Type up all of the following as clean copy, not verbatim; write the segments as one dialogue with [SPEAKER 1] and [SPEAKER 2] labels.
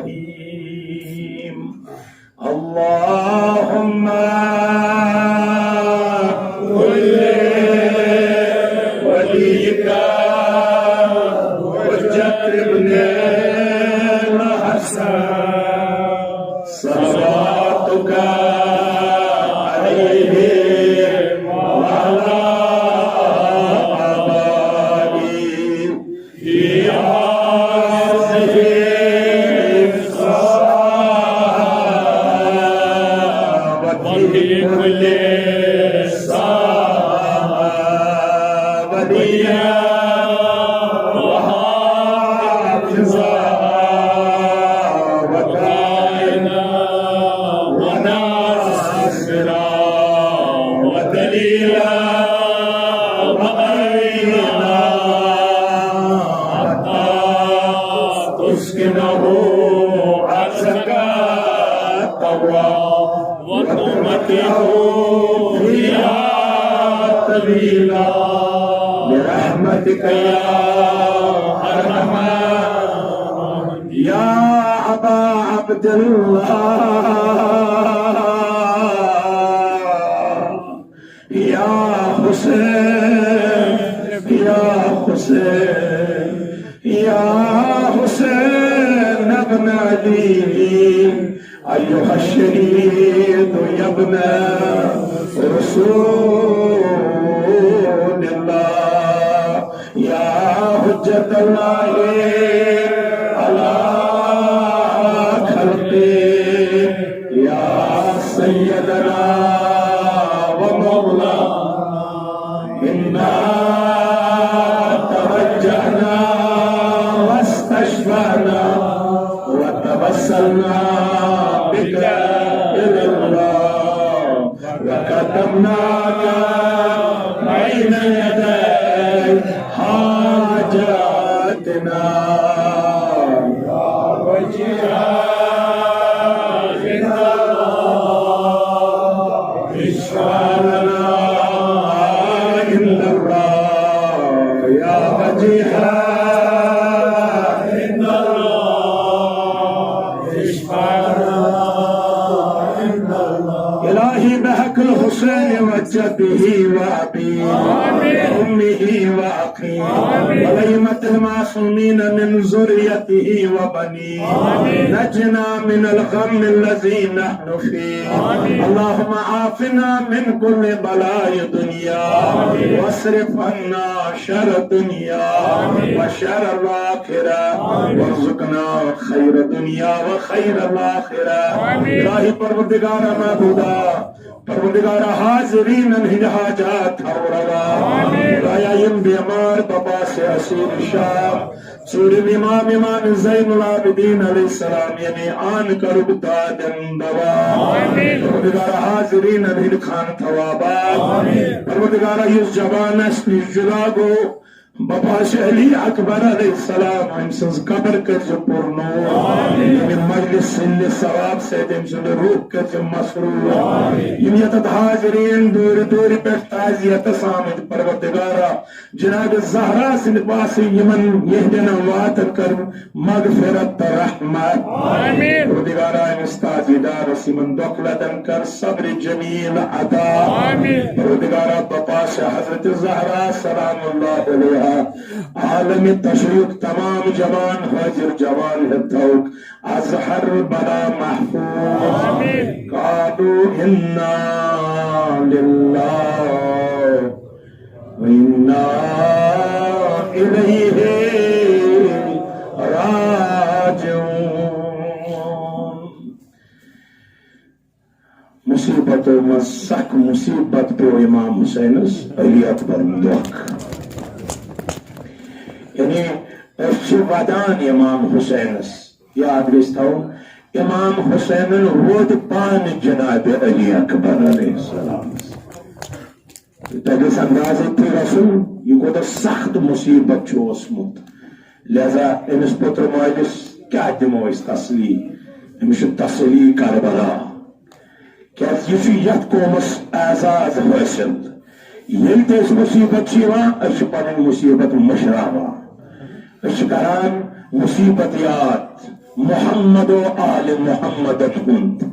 [SPEAKER 1] الرحيم اللهم كل وليك حجة ابن الحسن صلواتك عليه وعلى آبائه في كل صابرية وحافظة وكائنة وناصرة ودليلا وأينا حتى تسكنه عزك التوى وتمتعه فيها طويلا برحمتك يا أرحم يا أبا عبد الله يا حسين يا حسين يا حسين ابن علي أيها الشهيد يا ابن رسول الله يا حجة الله على خلقه يا سيدنا ومولانا إنا توجهنا واستشفعنا وتوسلنا بك إلى الله وقدمناك بين يدي حاجاتنا يا وجيها عند الله اشفع لنا عند الله يا وجيها عند الله اشفع لنا عند الله إلهي بحق الحسين وجده وأبيه وأمه وأخيه وليمة المعصومين من ذريته وبنيه نجنا من الغم الذي نحن فيه اللهم عافنا من كل بلاء دنيا واصرف عنا شر الدنيا وشر الآخرة وارزقنا خير الدنيا وخير الآخرة إلهي پروردگار معبودا پروردگار حاضرین انہی حاجات تھوروا رایا یم بیمار بابا سے اسیر شاہ سورم امام زین العابدین علیہ السلام یعنی آن کربتا دن دوا پروردگار حاضرین انہی خان تھوابا پروردگار یس جوان اس پیش جلا گو بابا علی اکبر علیہ السلام ہم سنز قبر کر جو پرنو من مجلس سل ثواب سے دم سن روح کر جو مسرور یم یتت حاضرین دور دور پر تعزیت سامد پروردگارا جناب الزہرا سن پاسی یمن یہدنا وات کر مغفرت رحمت پروردگارا مستازی دار سمن دخلتن کر صبر جمیل عطا پروردگارا بابا حضرت الزہرا سلام اللہ علیہ عالم تشریق تمام جوان حاضر جوان ہتھوک ازہر بلا محفوظ قالوا انا للہ وانا الیہ راجعون مصیبت و سخ مصیبت پیو امام حسین علی اکبر مدوک یعنی ودان امام حسین یاد گھو امام حسین رود پان جناب علی اکبر علیہ السلام تگس انداز تھی رسول یہ گو سخت مصیبت اوسمت لہذا امس پتر مالس کیا دمو اس تسلی امس تسلی کربلا کیا یہ یت قومس اعزاز حاصل یل تس مصیبت پن مصیبت مشراوان اشكران مصيبتيات محمد وآل محمد هند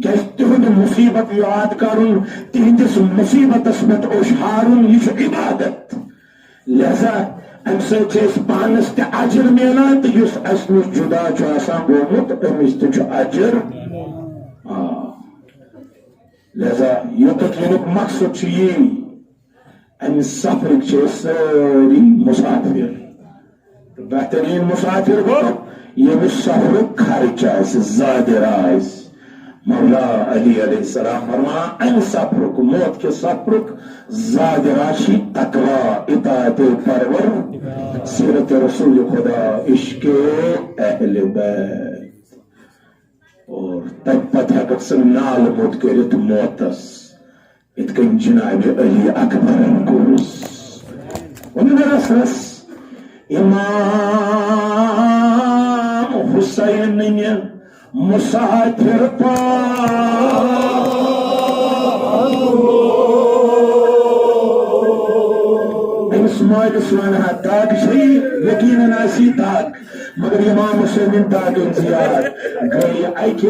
[SPEAKER 1] كستهد مصيبت ياد كارون تهندس مصيبت اسمت اشهارون يش عبادت لذا امسك اسبانس تعجر ميلات يس اسمس جدا جاسان قومت امست اجر لذا يتطلق مقصد شيء ان السفر سوري مسافر بهترين مسافر هو يمس سفر خارجه زادراز مولا علی علیہ السلام فرما ان سفرک موت کے سفرک زاد راشی تقوی اطاعت پرور سیرت رسول خدا عشق اہل بیت اور تب پتہ کسن نال موت کرت موتس اتکن جناب علی اکبر کوس ونرس امام حسین نے مسافر امس مالس ونها تاك شيء يقينا ناسي تاك مگر امام حسین تاك انزياد گئی ايكي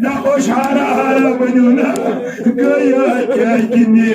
[SPEAKER 1] نخوش حرارة بنونا قيا جاكني